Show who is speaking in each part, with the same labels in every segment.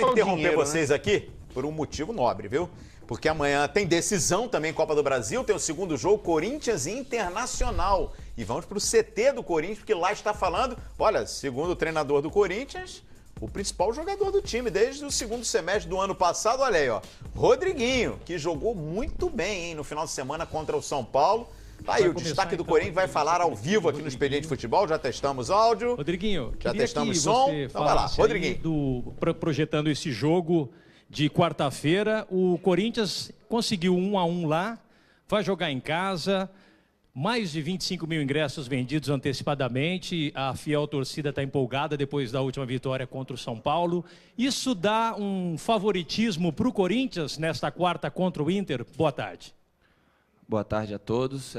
Speaker 1: Vou interromper vocês aqui por um motivo nobre, viu? Porque amanhã tem decisão também, Copa do Brasil, tem o segundo jogo, Corinthians e Internacional. E vamos para o CT do Corinthians, porque lá está falando, olha, segundo o treinador do Corinthians, o principal jogador do time desde o segundo semestre do ano passado, olha aí, ó, Rodriguinho, que jogou muito bem, hein, no final de semana contra o São Paulo. Tá aí, o destaque do Corinthians vai falar ao vivo aqui no Expediente Futebol, já testamos áudio.
Speaker 2: Rodriguinho,
Speaker 1: já testamos som. Então vai lá, Rodriguinho.
Speaker 2: Projetando esse jogo de quarta-feira, o Corinthians conseguiu 1-1 lá, vai jogar em casa, mais de 25 mil ingressos vendidos antecipadamente, a fiel torcida está empolgada depois da última vitória contra o São Paulo. Isso dá um favoritismo para o Corinthians nesta quarta contra o Inter? Boa tarde.
Speaker 3: Boa tarde a todos.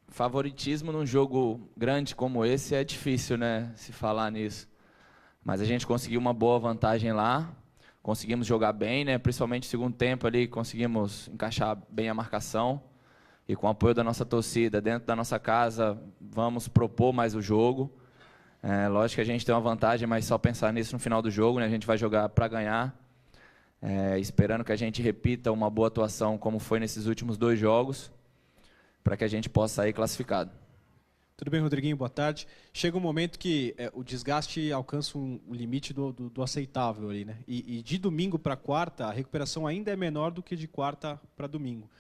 Speaker 3: Favoritismo num jogo grande como esse é difícil, né, se falar nisso. Mas a gente conseguiu uma boa vantagem lá, conseguimos jogar bem, né, principalmente no segundo tempo ali, conseguimos encaixar bem a marcação. E com o apoio da nossa torcida, dentro da nossa casa, vamos propor mais o jogo. Lógico que a gente tem uma vantagem, mas só pensar nisso no final do jogo, né, a gente vai jogar para ganhar. Esperando que a gente repita uma boa atuação como foi nesses últimos 2 jogos, para que a gente possa sair classificado.
Speaker 4: Tudo bem, Rodriguinho? Boa tarde. Chega um momento que o desgaste alcança um limite do aceitável ali, né? E de domingo para quarta, a recuperação ainda é menor do que de quarta para domingo.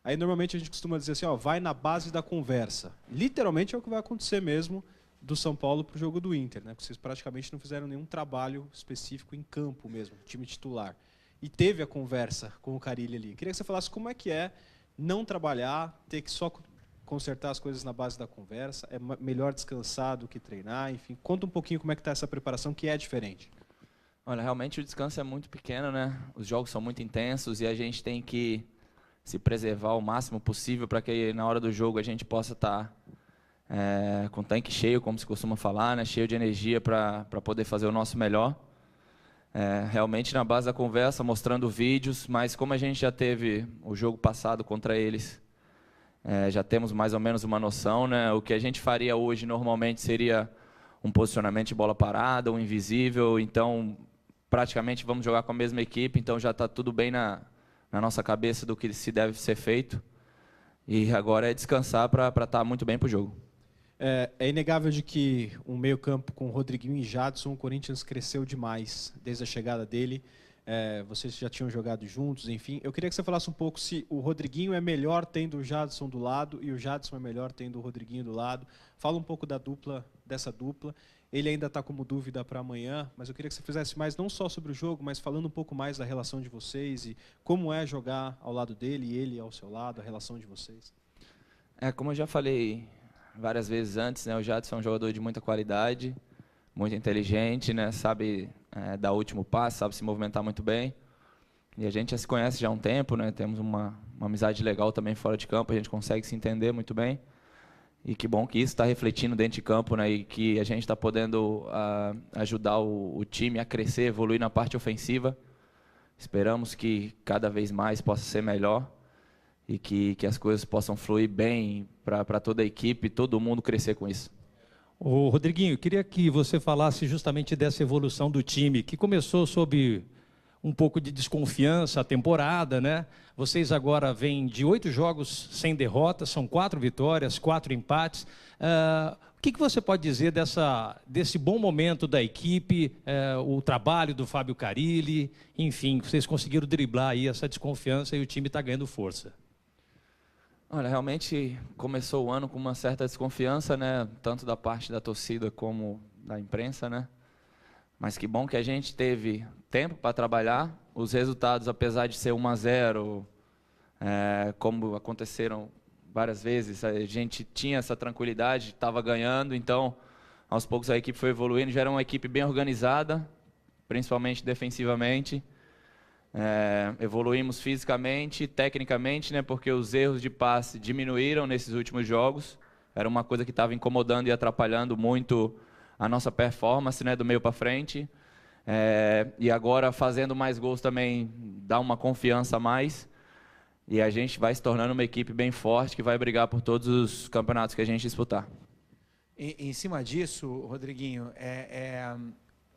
Speaker 4: Aí, normalmente, a gente costuma dizer assim, ó, vai na base da conversa. Literalmente é o que vai acontecer mesmo do São Paulo para o jogo do Inter, né? Porque vocês praticamente não fizeram nenhum trabalho específico em campo mesmo, time titular. E teve a conversa com o Carille ali. Queria que você falasse como é que é não trabalhar, ter que só consertar as coisas na base da conversa, é melhor descansar do que treinar, enfim. Conta um pouquinho como é que está essa preparação, que é diferente.
Speaker 3: Olha, realmente o descanso é muito pequeno, né? Os jogos são muito intensos e a gente tem que se preservar o máximo possível para que na hora do jogo a gente possa estar com o tanque cheio, como se costuma falar, né? Cheio de energia para poder fazer o nosso melhor. Realmente na base da conversa, mostrando vídeos, mas como a gente já teve o jogo passado contra eles, já temos mais ou menos uma noção, né? O que a gente faria hoje normalmente seria um posicionamento de bola parada, um invisível, então praticamente vamos jogar com a mesma equipe, então já está tudo bem na nossa cabeça do que se deve ser feito, e agora é descansar para estar muito bem para o jogo.
Speaker 4: É inegável de que um meio-campo com Rodriguinho e Jadson, o Corinthians cresceu demais desde a chegada dele. Vocês já tinham jogado juntos, enfim. Eu queria que você falasse um pouco se o Rodriguinho é melhor tendo o Jadson do lado e o Jadson é melhor tendo o Rodriguinho do lado. Fala um pouco dessa dupla. Ele ainda está como dúvida para amanhã, mas eu queria que você fizesse mais, não só sobre o jogo, mas falando um pouco mais da relação de vocês e como é jogar ao lado dele e ele ao seu lado, a relação de vocês.
Speaker 3: Como eu já falei várias vezes antes, né, o Jadson é um jogador de muita qualidade, muito inteligente, né, sabe dar o último passo, sabe se movimentar muito bem. E a gente já se conhece já há um tempo, né, temos uma amizade legal também fora de campo, a gente consegue se entender muito bem. E que bom que isso está refletindo dentro de campo, né, e que a gente está podendo ajudar o time a crescer, evoluir na parte ofensiva. Esperamos que cada vez mais possa ser melhor e que as coisas possam fluir bem para toda a equipe, todo mundo crescer com isso.
Speaker 2: Ô, Rodriguinho, eu queria que você falasse justamente dessa evolução do time, que começou sob um pouco de desconfiança a temporada, né? Vocês agora vêm de 8 jogos sem derrota, são 4 vitórias, 4 empates. O que você pode dizer desse bom momento da equipe, o trabalho do Fábio Carille, enfim, vocês conseguiram driblar aí essa desconfiança e o time está ganhando força?
Speaker 3: Olha, realmente começou o ano com uma certa desconfiança, né? Tanto da parte da torcida como da imprensa, né? Mas que bom que a gente teve tempo para trabalhar. Os resultados, apesar de ser 1-0, como aconteceram várias vezes, a gente tinha essa tranquilidade, estava ganhando, então aos poucos a equipe foi evoluindo, já era uma equipe bem organizada, principalmente defensivamente. Evoluímos fisicamente, tecnicamente, né, porque os erros de passe diminuíram nesses últimos jogos. Era uma coisa que estava incomodando e atrapalhando muito a nossa performance, né, do meio para frente. E agora fazendo mais gols também dá uma confiança a mais. E a gente vai se tornando uma equipe bem forte que vai brigar por todos os campeonatos que a gente disputar.
Speaker 5: Em cima disso, Rodriguinho,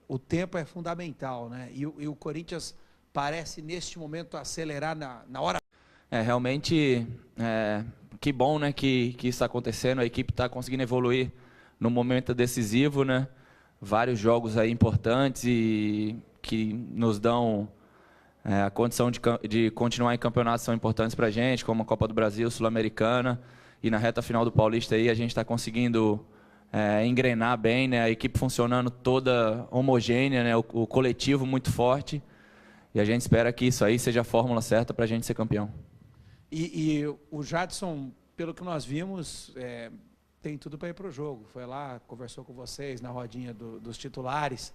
Speaker 5: o tempo é fundamental, né? E o Corinthians parece, neste momento, acelerar na hora.
Speaker 3: Realmente, que bom, né, que isso está acontecendo, a equipe está conseguindo evoluir no momento decisivo, né? Vários jogos aí importantes e que nos dão a condição de continuar em campeonatos que são importantes para a gente, como a Copa do Brasil, Sul-Americana, e na reta final do Paulista aí a gente está conseguindo engrenar bem, né? A equipe funcionando toda homogênea, né? O coletivo muito forte, e a gente espera que isso aí seja a fórmula certa para a gente ser campeão.
Speaker 5: E o Jadson, pelo que nós vimos, tem tudo para ir para o jogo. Foi lá, conversou com vocês na rodinha dos titulares.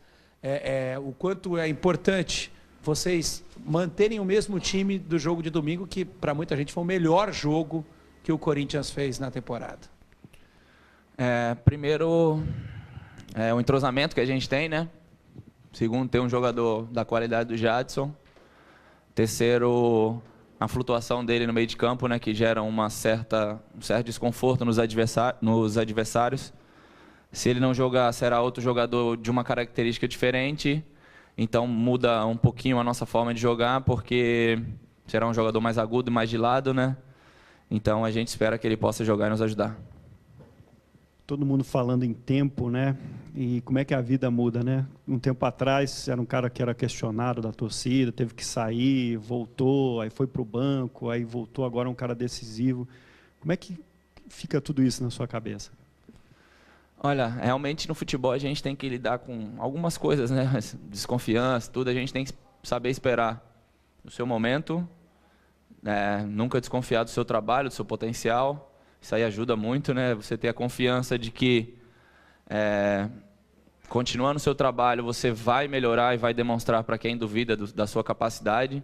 Speaker 5: O quanto é importante vocês manterem o mesmo time do jogo de domingo, que para muita gente foi o melhor jogo que o Corinthians fez na temporada.
Speaker 3: Primeiro, o entrosamento que a gente tem, né? Segundo, ter um jogador da qualidade do Jadson. Terceiro, a flutuação dele no meio de campo, né, que gera um certo desconforto nos adversários. Se ele não jogar, será outro jogador de uma característica diferente. Então muda um pouquinho a nossa forma de jogar, porque será um jogador mais agudo e mais de lado, né? Então a gente espera que ele possa jogar e nos ajudar.
Speaker 6: Todo mundo falando em tempo, né? E como é que a vida muda, né? Um tempo atrás era um cara que era questionado da torcida, teve que sair, voltou, aí foi para o banco, aí voltou, agora é um cara decisivo. Como é que fica tudo isso na sua cabeça?
Speaker 3: Olha, realmente no futebol a gente tem que lidar com algumas coisas, né? Desconfiança, tudo, a gente tem que saber esperar o seu momento, nunca desconfiar do seu trabalho, do seu potencial. Isso aí ajuda muito, né? Você ter a confiança de que, continuando o seu trabalho, você vai melhorar e vai demonstrar para quem duvida da sua capacidade.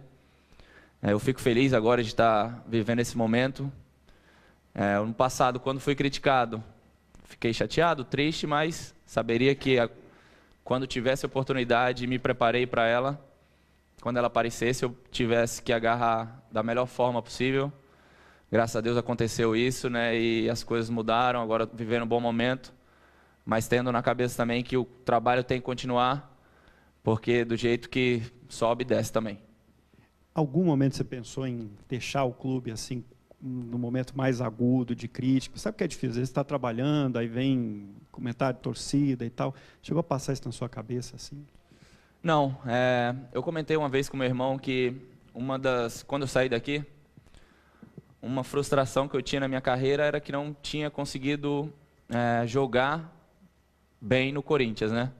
Speaker 3: Eu fico feliz agora de estar vivendo esse momento. No passado, quando fui criticado, fiquei chateado, triste, mas saberia que quando tivesse oportunidade, me preparei para ela. Quando ela aparecesse, eu tivesse que agarrar da melhor forma possível. Graças a Deus aconteceu isso, né? E as coisas mudaram, agora vivendo um bom momento. Mas tendo na cabeça também que o trabalho tem que continuar, porque do jeito que sobe, desce também.
Speaker 6: Algum momento você pensou em deixar o clube assim, no momento mais agudo de crítica? Sabe que é difícil, às vezes você está trabalhando, aí vem comentário de torcida e tal. Chegou a passar isso na sua cabeça assim?
Speaker 3: Não, eu comentei uma vez com meu irmão que quando eu saí daqui, uma frustração que eu tinha na minha carreira era que não tinha conseguido jogar bem no Corinthians, né?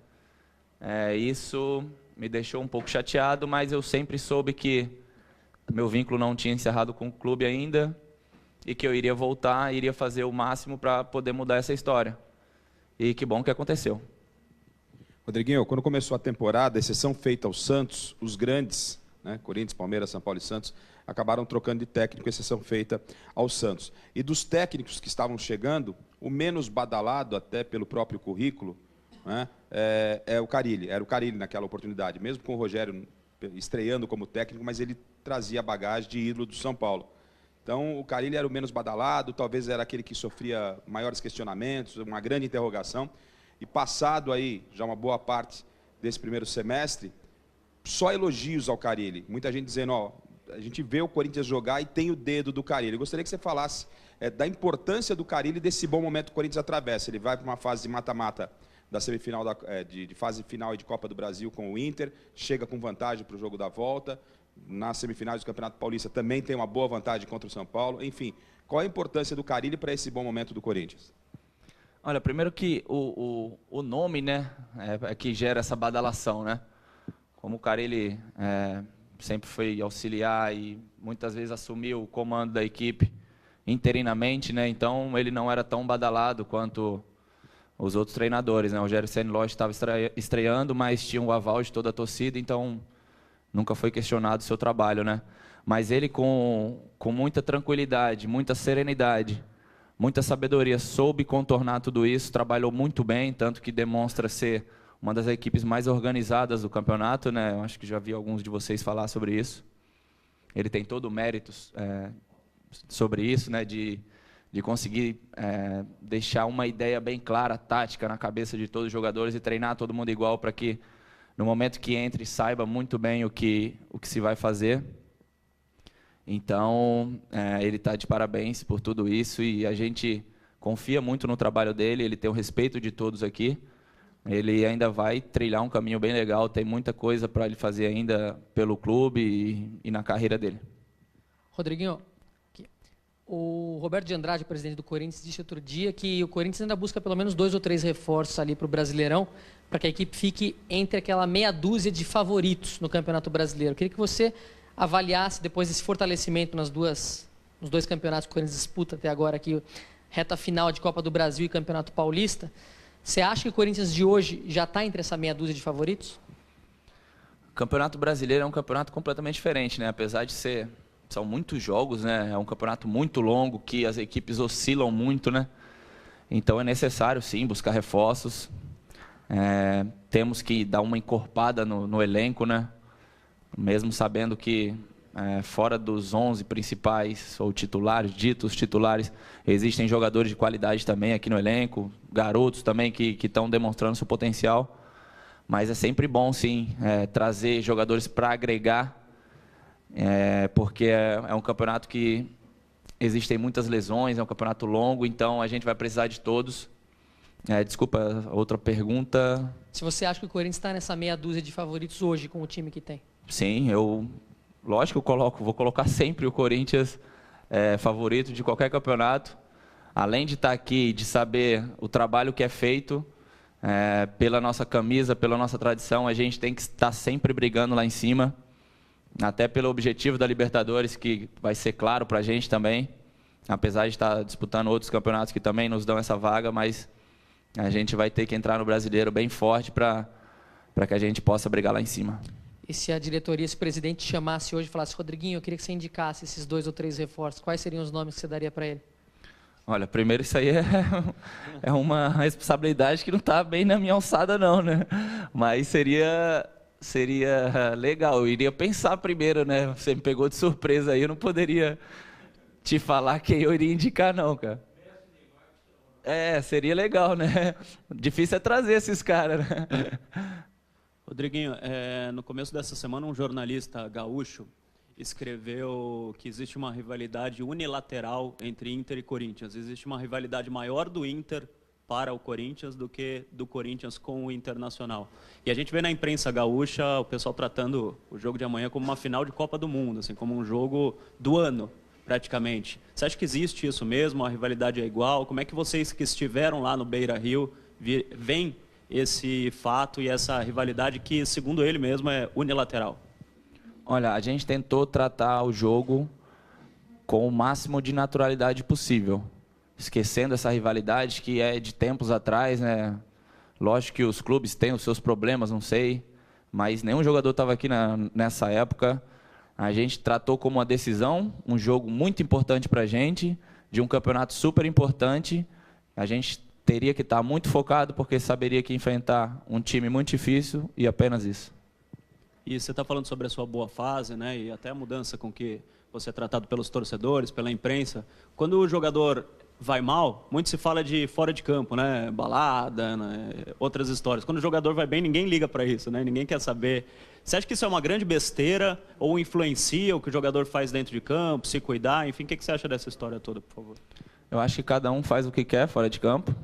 Speaker 3: Isso me deixou um pouco chateado, mas eu sempre soube que meu vínculo não tinha encerrado com o clube ainda e que eu iria voltar, iria fazer o máximo para poder mudar essa história. E que bom que aconteceu.
Speaker 7: Rodriguinho, quando começou a temporada, exceção feita aos Santos, os grandes, né, Corinthians, Palmeiras, São Paulo e Santos, acabaram trocando de técnico, exceção feita aos Santos. E dos técnicos que estavam chegando, o menos badalado, até pelo próprio currículo, né, é o Carille. Era o Carille naquela oportunidade, mesmo com o Rogério estreando como técnico, mas ele trazia a bagagem de ídolo do São Paulo. Então, o Carille era o menos badalado, talvez era aquele que sofria maiores questionamentos, uma grande interrogação. E passado aí, já uma boa parte desse primeiro semestre, só elogios ao Carille. Muita gente dizendo, ó, a gente vê o Corinthians jogar e tem o dedo do Carille. Eu gostaria que você falasse da importância do Carille desse bom momento que o Corinthians atravessa. Ele vai para uma fase de mata-mata da semifinal, de fase final e de Copa do Brasil com o Inter, chega com vantagem para o jogo da volta. Nas semifinais do Campeonato Paulista também tem uma boa vantagem contra o São Paulo. Enfim, qual a importância do Carille para esse bom momento do Corinthians?
Speaker 3: Olha, primeiro que o nome, né, é que gera essa badalação, né? Como o Carille sempre foi auxiliar e muitas vezes assumiu o comando da equipe interinamente, né? Então ele não era tão badalado quanto os outros treinadores, né? O Rogério Ceni estava estreando, mas tinha o aval de toda a torcida, então nunca foi questionado o seu trabalho, né? Mas ele com muita tranquilidade, muita serenidade, muita sabedoria, soube contornar tudo isso, trabalhou muito bem, tanto que demonstra ser uma das equipes mais organizadas do campeonato, né? Eu acho que já vi alguns de vocês falar sobre isso. Ele tem todo o mérito sobre isso, né? De conseguir deixar uma ideia bem clara, tática, na cabeça de todos os jogadores e treinar todo mundo igual para que no momento que entre, saiba muito bem o que se vai fazer. Então, ele está de parabéns por tudo isso e a gente confia muito no trabalho dele, ele tem o respeito de todos aqui. Ele ainda vai trilhar um caminho bem legal, tem muita coisa para ele fazer ainda pelo clube e na carreira dele.
Speaker 8: Rodriguinho, o Roberto de Andrade, presidente do Corinthians, disse outro dia que o Corinthians ainda busca pelo menos 2 ou 3 reforços ali para o Brasileirão, para que a equipe fique entre aquela meia dúzia de favoritos no Campeonato Brasileiro. Eu queria que você avaliasse, depois desse fortalecimento nos 2 campeonatos que o Corinthians disputa até agora, aqui, reta final de Copa do Brasil e Campeonato Paulista, você acha que o Corinthians de hoje já está entre essa meia dúzia de favoritos?
Speaker 3: O Campeonato Brasileiro é um campeonato completamente diferente, né? Apesar de são muitos jogos, né? É um campeonato muito longo, que as equipes oscilam muito, né? Então é necessário, sim, buscar reforços. Temos que dar uma encorpada no elenco, né? Mesmo sabendo que fora dos 11 principais ou ditos titulares, existem jogadores de qualidade também aqui no elenco, garotos também que estão demonstrando seu potencial. Mas é sempre bom, sim, trazer jogadores para agregar, porque é um campeonato que existem muitas lesões, é um campeonato longo, então a gente vai precisar de todos. Desculpa, outra pergunta.
Speaker 8: Se você acha que o Corinthians está nessa meia dúzia de favoritos hoje com o time que tem?
Speaker 3: Sim, lógico que vou colocar sempre o Corinthians favorito de qualquer campeonato. Além de estar aqui, de saber o trabalho que é feito pela nossa camisa, pela nossa tradição, a gente tem que estar sempre brigando lá em cima, até pelo objetivo da Libertadores, que vai ser claro para a gente também, apesar de estar disputando outros campeonatos que também nos dão essa vaga, mas a gente vai ter que entrar no Brasileiro bem forte para que a gente possa brigar lá em cima.
Speaker 8: E se a diretoria, esse presidente te chamasse hoje e falasse, Rodriguinho, eu queria que você indicasse esses 2 ou 3 reforços, quais seriam os nomes que você daria para ele?
Speaker 3: Olha, primeiro isso aí é uma responsabilidade que não está bem na minha alçada não, né? Mas seria legal, eu iria pensar primeiro, né? Você me pegou de surpresa aí, eu não poderia te falar quem eu iria indicar não, cara. Seria legal, né? Difícil é trazer esses caras, né?
Speaker 9: Rodriguinho, no começo dessa semana, um jornalista gaúcho escreveu que existe uma rivalidade unilateral entre Inter e Corinthians. Existe uma rivalidade maior do Inter para o Corinthians do que do Corinthians com o Internacional. E a gente vê na imprensa gaúcha o pessoal tratando o jogo de amanhã como uma final de Copa do Mundo, assim, como um jogo do ano, praticamente. Você acha que existe isso mesmo? A rivalidade é igual? Como é que vocês que estiveram lá no Beira-Rio veem esse fato e essa rivalidade que, segundo ele mesmo, é unilateral?
Speaker 3: Olha, a gente tentou tratar o jogo com o máximo de naturalidade possível, esquecendo essa rivalidade que é de tempos atrás, né? Lógico que os clubes têm os seus problemas, não sei, mas nenhum jogador estava aqui nessa época. A gente tratou como uma decisão, um jogo muito importante para a gente, de um campeonato super importante. A gente teria que estar muito focado, porque saberia que enfrentar um time muito difícil e apenas isso.
Speaker 9: E você está falando sobre a sua boa fase, né? E até a mudança com que você é tratado pelos torcedores, pela imprensa. Quando o jogador vai mal, muito se fala de fora de campo, né? Balada, né? Outras histórias. Quando o jogador vai bem, ninguém liga para isso, né? Ninguém quer saber. Você acha que isso é uma grande besteira ou influencia o que o jogador faz dentro de campo, se cuidar? Enfim, o que você acha dessa história toda, por favor?
Speaker 3: Eu acho que cada um faz o que quer fora de campo,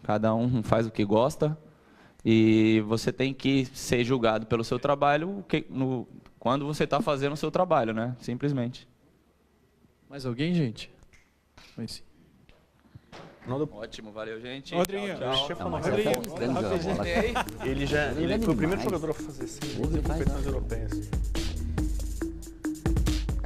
Speaker 3: cada um faz o que gosta. E você tem que ser julgado pelo seu trabalho quando você está fazendo o seu trabalho, né? Simplesmente.
Speaker 10: Mais alguém, gente? Mas...
Speaker 3: Ótimo, valeu, gente.
Speaker 5: Rodriguinho,
Speaker 3: tchau.
Speaker 1: Ele foi o primeiro jogador a fazer isso. Ele foi nas europeias.